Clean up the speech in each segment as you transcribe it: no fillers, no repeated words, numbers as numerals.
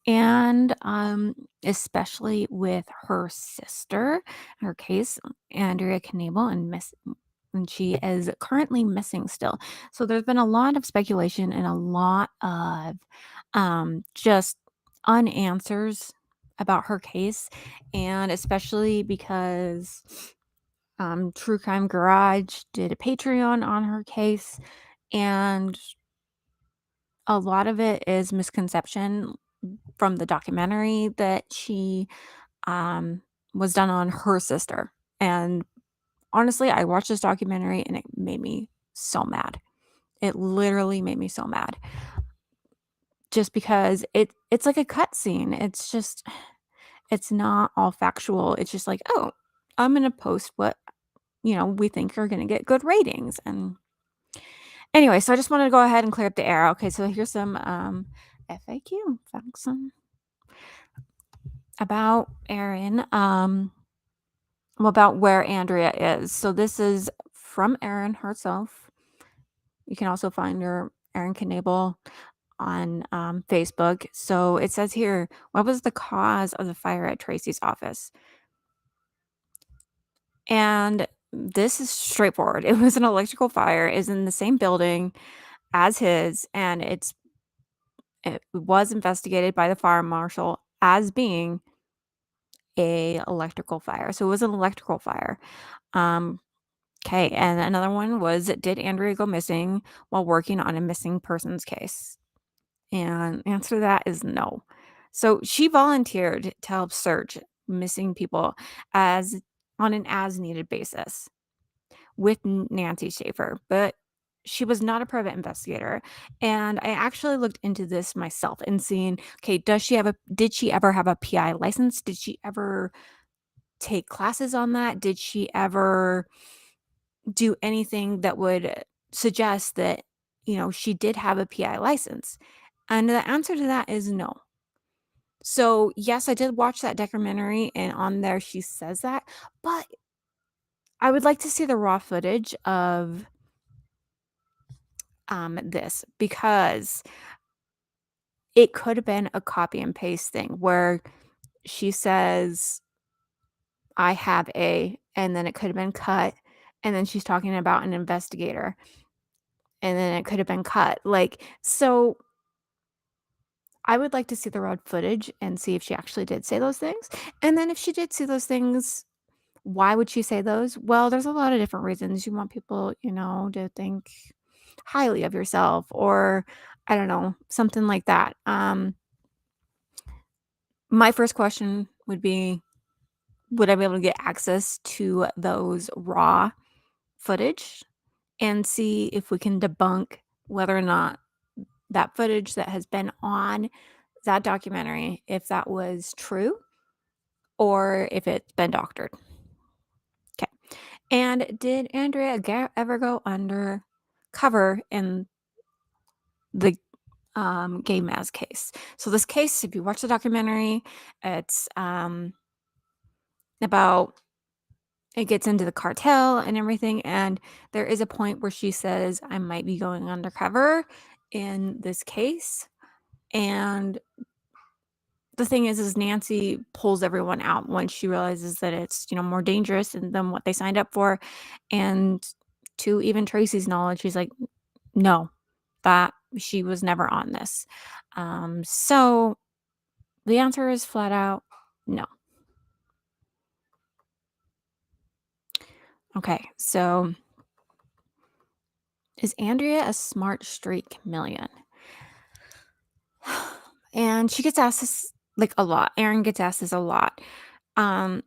And especially with her sister, her case, Andrea Knabel, and she is currently missing still. So there's been a lot of speculation and a lot of just unanswers about her case, and especially because True Crime Garage did a Patreon on her case, and a lot of it is misconception from the documentary that she was done on her sister. And honestly, I watched this documentary and it made me so mad. It literally made me so mad. Just because it's like a cutscene. It's just it's not all factual. It's just like, oh, I'm gonna post what we think are gonna get good ratings. And anyway, so I just wanted to go ahead and clear up the air. Okay, so here's some FAQ facts about Erin. About where Andrea is. So this is from Erin herself. You can also find her, Erin Knabel, on Facebook. So it says here, what was the cause of the fire at Tracy's office? And this is straightforward. It was an electrical fire. It's in the same building as his, and it was investigated by the fire marshal as being a electrical fire. So it was an electrical fire. Um, Okay, and another one was, did Andrea go missing while working on a missing persons case? And the answer to that is no. So she volunteered to help search missing people as on an as needed basis with Nancy Schaefer, but she was not a private investigator. And I actually looked into this myself and seen, okay, did she ever have a PI license? Did she ever take classes on that? Did she ever do anything that would suggest that, she did have a PI license? And the answer to that is no. So, yes, I did watch that documentary, and on there she says that, but I would like to see the raw footage of this, because it could have been a copy and paste thing where she says, I have and then it could have been cut, and then she's talking about an investigator, and then it could have been cut. Like, so I would like to see the raw footage and see if she actually did say those things. And then if she did say those things, why would she say those? Well, there's a lot of different reasons. You want people, to think highly of yourself, or I don't know, something like that. My first question would be, would I be able to get access to those raw footage and see if we can debunk whether or not that footage that has been on that documentary, if that was true or if it's been doctored. Okay. And did Andrea ever go undercover in the gay Maz case? So this case, if you watch the documentary, it's about, it gets into the cartel and everything, and there is a point where she says, I might be going undercover in this case. And the thing is Nancy pulls everyone out when she realizes that it's, more dangerous than what they signed up for. And to even Tracy's knowledge, she's like, no, that she was never on this. So the answer is flat out no. Okay, so is Andrea a smart street chameleon? And she gets asked this like a lot. Erin gets asked this a lot. Um,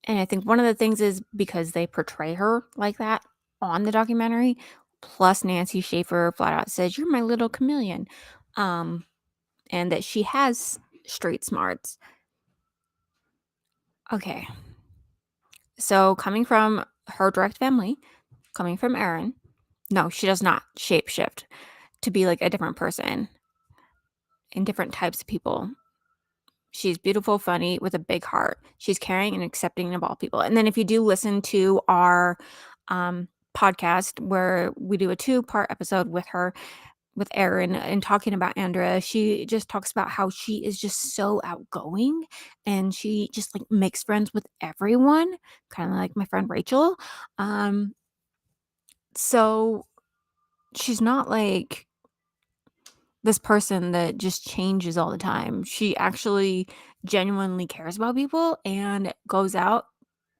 And I think one of the things is because they portray her like that on the documentary. Plus, Nancy Schaefer flat out says, "You're my little chameleon," um, and that she has street smarts. Okay, so coming from her direct family, coming from Erin, no, she does not shapeshift to be like a different person and different types of people. She's beautiful, funny, with a big heart. She's caring and accepting of all people. And then if you do listen to our podcast where we do a 2-part episode with her, with Erin and talking about Andrea, she just talks about how she is just so outgoing and she just like makes friends with everyone, kind of like my friend Rachel. Um, so she's not like this person that just changes all the time. She actually genuinely cares about people and goes out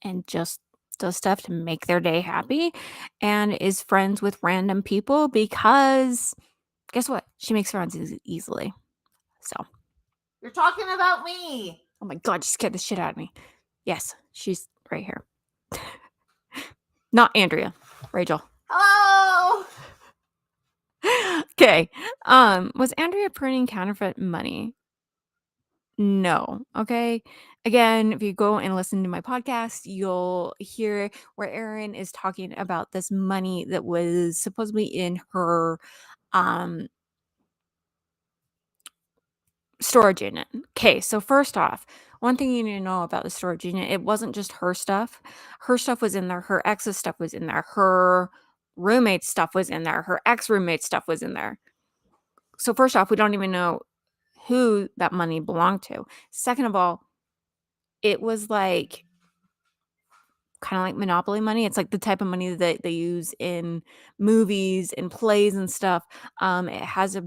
and just does stuff to make their day happy and is friends with random people because guess what? She makes friends easily. So, You're talking about me. oh my god, you scared the shit out of me. Yes, she's right here. Not Andrea, Rachel. Hello. Okay. Was Andrea printing counterfeit money? No. Okay. Again, if you go and listen to my podcast, you'll hear where Erin is talking about this money that was supposedly in her um storage unit. Okay, so first off, one thing you need to know about the storage unit, it wasn't just her stuff. Her stuff was in there, her ex's stuff was in there, her roommate's stuff was in there, her ex-roommate's stuff was in there. So first off, we don't even know who that money belonged to. Second of all, it was like kind of like monopoly money. It's like the type of money that they use in movies and plays and stuff. It has a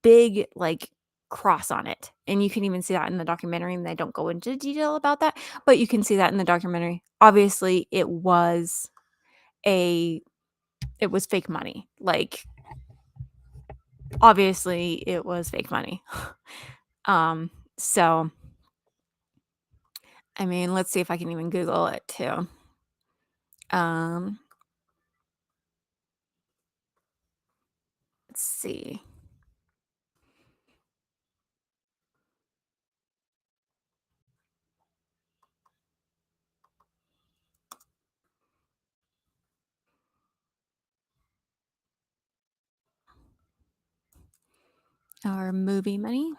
big like cross on it, and you can even see that in the documentary, and they don't go into detail about that, but you can see that in the documentary. Obviously a it was fake money. Like obviously it was fake money. So I mean, let's see if I can even Google it too. Um let's see. Our movie money.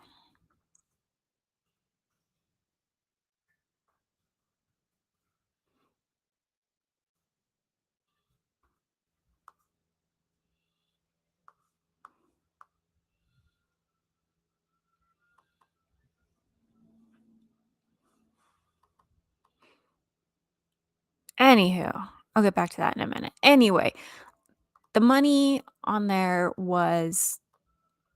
Anywho, I'll get back to that in a minute. Anyway, the money on there was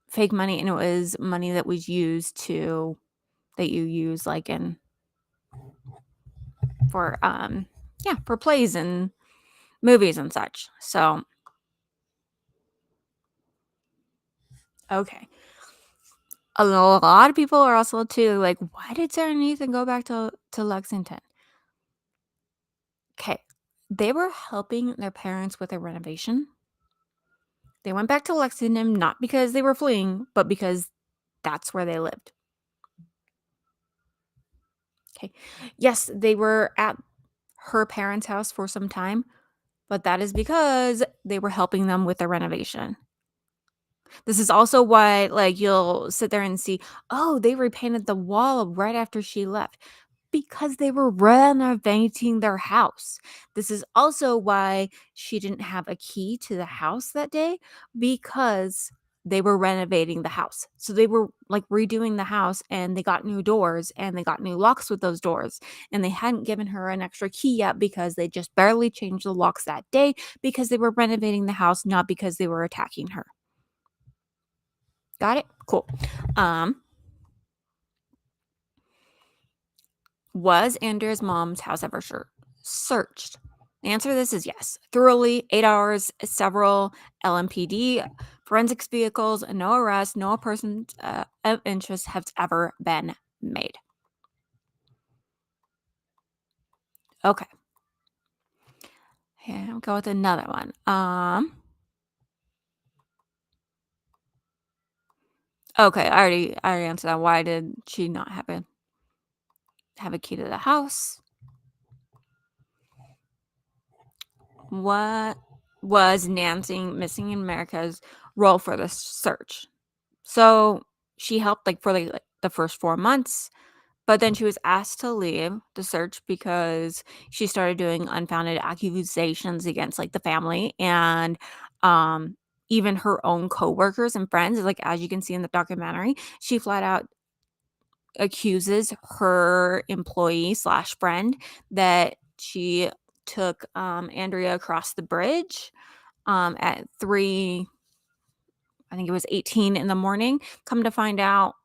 fake money, and it was money that was used to that you use like in for yeah, for plays and movies and such. So, okay. A lot of people are also too like, why did Sarah and Ethan go back to Lexington? Okay. They were helping their parents with a renovation. They went back to Lexington not because they were fleeing, but because that's where they lived. Okay. Yes, they were at her parents' house for some time, but that is because they were helping them with the renovation. This is also why, like, you'll sit there and see, oh, they repainted the wall right after she left because they were renovating their house. This is also why she didn't have a key to the house that day because they were renovating the house. So they were like redoing the house and they got new doors and they got new locks with those doors. And they hadn't given her an extra key yet because they just barely changed the locks that day because they were renovating the house, not because they were attacking her. Got it? Cool. Was Andrea's mom's house ever searched? The answer to this is yes. Thoroughly, 8 hours, several LMPD, forensics vehicles, no arrest, no person of interest has ever been made. Okay. Here, I'll go with another one. Okay, I already answered that. Why did she not have a key to the house? What was Nancy Missing in America's role for the search? So she helped like for like the first 4 months, but then she was asked to leave the search because she started doing unfounded accusations against like the family and um even her own coworkers and friends, like as you can see in the documentary, she flat out accuses her employee slash friend that she took Andrea across the bridge at 3, I think it was 18 in the morning. Come to find out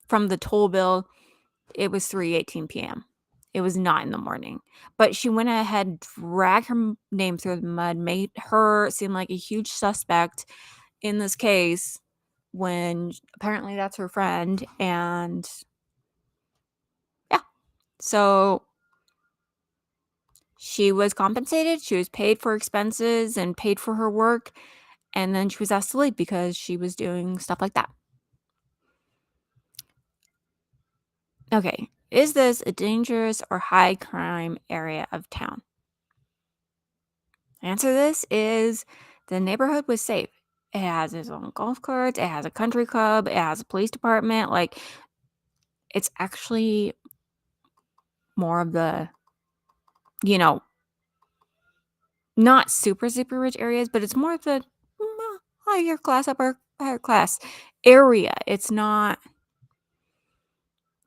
from the toll bill, it was 3:18 p.m. It was not in the morning. But she went ahead, dragged her name through the mud, made her seem like a huge suspect in this case when apparently that's her friend. And yeah, so she was compensated, she was paid for expenses and paid for her work, and then she was asked to leave because she was doing stuff like that. Okay, is this a dangerous or high crime area of town? The answer to this is the neighborhood was safe. It has its own golf carts, it has a country club, it has a police department. Like, it's actually more of the, you know, not super, super rich areas, but it's more of the higher class, upper higher class area. It's not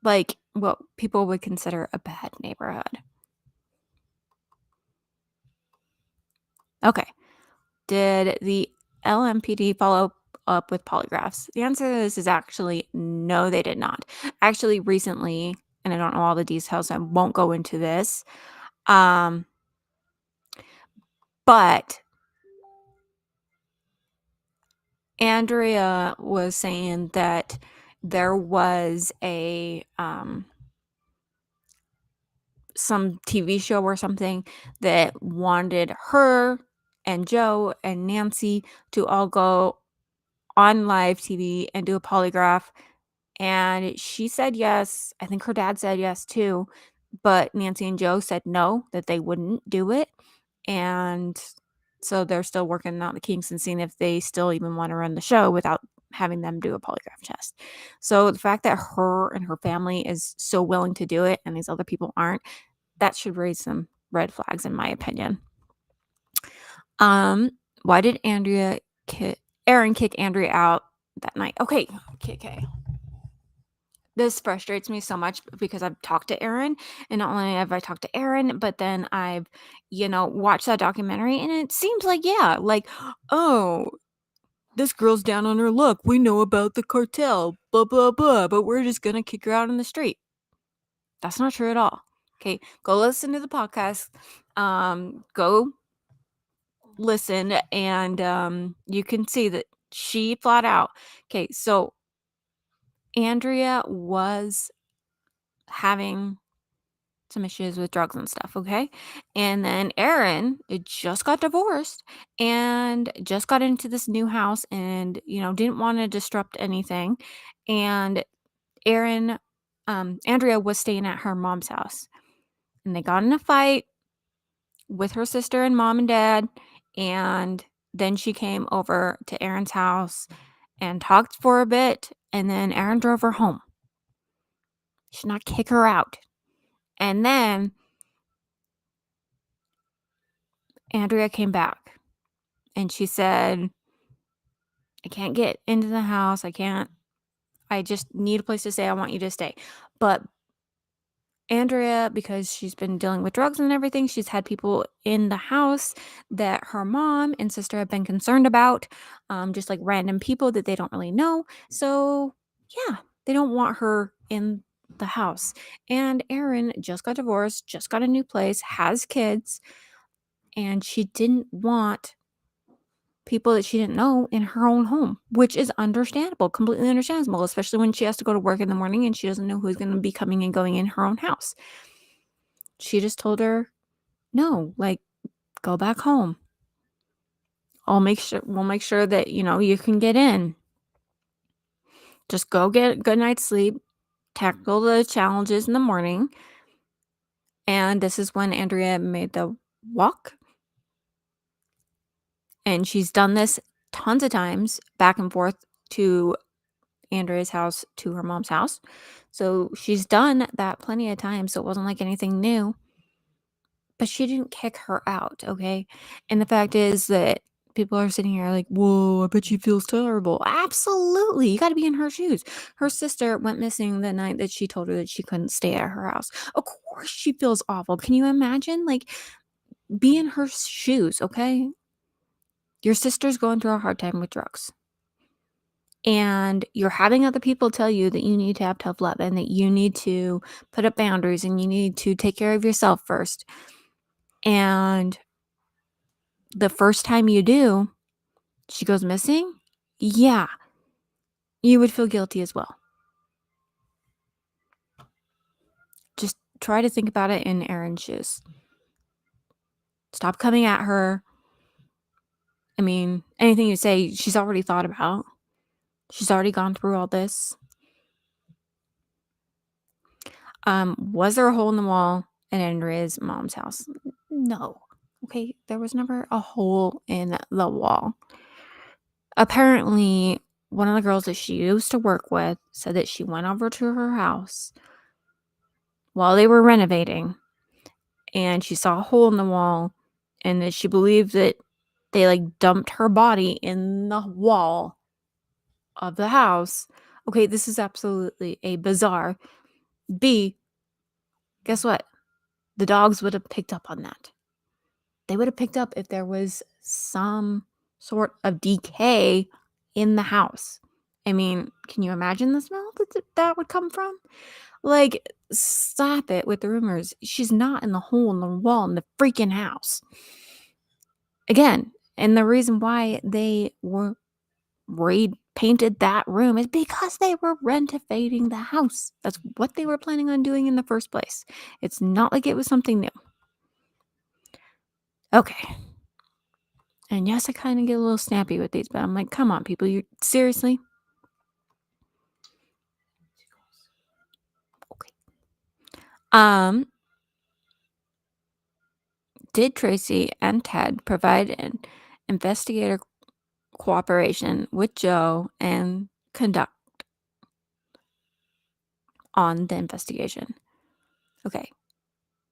like what people would consider a bad neighborhood. Okay. Did the LMPD follow up with polygraphs? The answer to this is actually no, they did not. Actually, recently, and I don't know all the details, I won't go into this. But Andrea was saying that there was a some TV show or something that wanted her and Joe and Nancy to all go on live TV and do a polygraph. And she said yes. I think her dad said yes too. But Nancy and Joe said no, that they wouldn't do it. And so they're still working out the kinks and seeing if they still even want to run the show without having them do a polygraph test. So the fact that her and her family is so willing to do it and these other people aren't, that should raise some red flags in my opinion. Why did Aaron kick Andrea out that night? Okay. This frustrates me so much because I've talked to Aaron, and not only have I talked to Aaron, but then I've, watched that documentary, and it seems like, yeah, like, oh, this girl's down on her luck. We know about the cartel, blah, blah, blah, but we're just gonna kick her out in the street. That's not true at all. Okay, go listen to the podcast. Go listen, and you can see that she flat out. Okay, so Andrea was having some issues with drugs and stuff, okay? And then Aaron just got divorced and just got into this new house and, didn't want to disrupt anything. And Aaron, Andrea was staying at her mom's house and they got in a fight with her sister and mom and dad. And then she came over to Aaron's house and talked for a bit. And then Aaron drove her home. She did not kick her out. And then Andrea came back and she said, I can't get into the house. I just need a place to stay. I want you to stay. But Andrea, because she's been dealing with drugs and everything, she's had people in the house that her mom and sister have been concerned about, just like random people that they don't really know. So, yeah, they don't want her in the house. And Aaron just got divorced, just got a new place, has kids, and she didn't want people that she didn't know in her own home, which is understandable, completely understandable, especially when she has to go to work in the morning and she doesn't know who's going to be coming and going in her own house. She just told her, no, like, go back home. We'll make sure that, you can get in. Just go get a good night's sleep, tackle the challenges in the morning. And this is when Andrea made the walk. And she's done this tons of times back and forth to Andrea's house to her mom's house. So she's done that plenty of times. So it wasn't like anything new. But she didn't kick her out, okay? And the fact is that people are sitting here like, whoa, I bet she feels terrible. Absolutely. You got to be in her shoes. Her sister went missing the night that she told her that she couldn't stay at her house. Of course she feels awful. Can you imagine? Like, be in her shoes, okay? Your sister's going through a hard time with drugs. And you're having other people tell you that you need to have tough love and that you need to put up boundaries and you need to take care of yourself first. And the first time you do, she goes missing? Yeah, you would feel guilty as well. Just try to think about it in Erin's shoes. Stop coming at her. I mean, anything you say, she's already thought about. She's already gone through all this. Was there a hole in the wall in Andrea's mom's house? No. Okay, there was never a hole in the wall. Apparently, one of the girls that she used to work with said that she went over to her house while they were renovating and she saw a hole in the wall and that she believed that they like dumped her body in the wall of the house. Okay, this is absolutely A, bizarre. B, guess what? The dogs would have picked up on that. They would have picked up if there was some sort of decay in the house. I mean, can you imagine the smell that would come from? Like, stop it with the rumors. She's not in the hole in the wall in the freaking house. Again, and the reason why they were painted that room is because they were renovating the house. That's what they were planning on doing in the first place. It's not like it was something new. Okay. And yes, I kind of get a little snappy with these, but I'm like, come on, people, you seriously? Okay. Did Tracy and Ted provide an investigator cooperation with Joe and conduct on the investigation? Okay.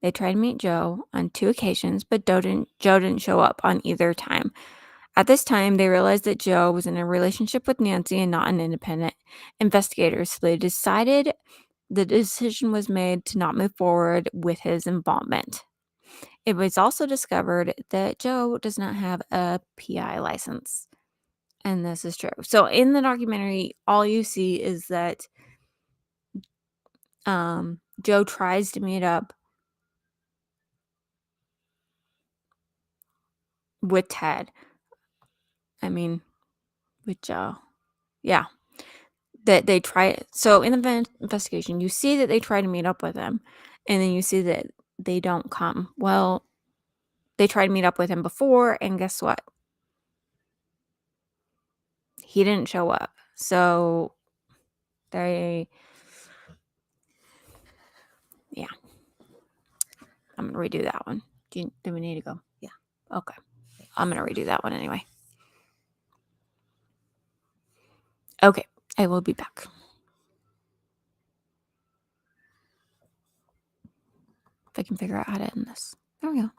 They tried to meet Joe on 2 occasions, but Joe didn't show up on either time. At this time, they realized that Joe was in a relationship with Nancy and not an independent investigator, so they decided the decision was made to not move forward with his involvement. It was also discovered that Joe does not have a PI license. And this is true. So in the documentary, all you see is that Joe tries to meet up with Ted. I mean, with Joe. Yeah. That they try. So in the investigation, you see that they try to meet up with him. And then you see that they don't come. Well, they tried to meet up with him before. And guess what? He didn't show up. So yeah. I'm going to redo that one. Do we need to go? Yeah. Okay. I'm going to redo that one anyway. Okay. I will be back. If I can figure out how to end this. There we go.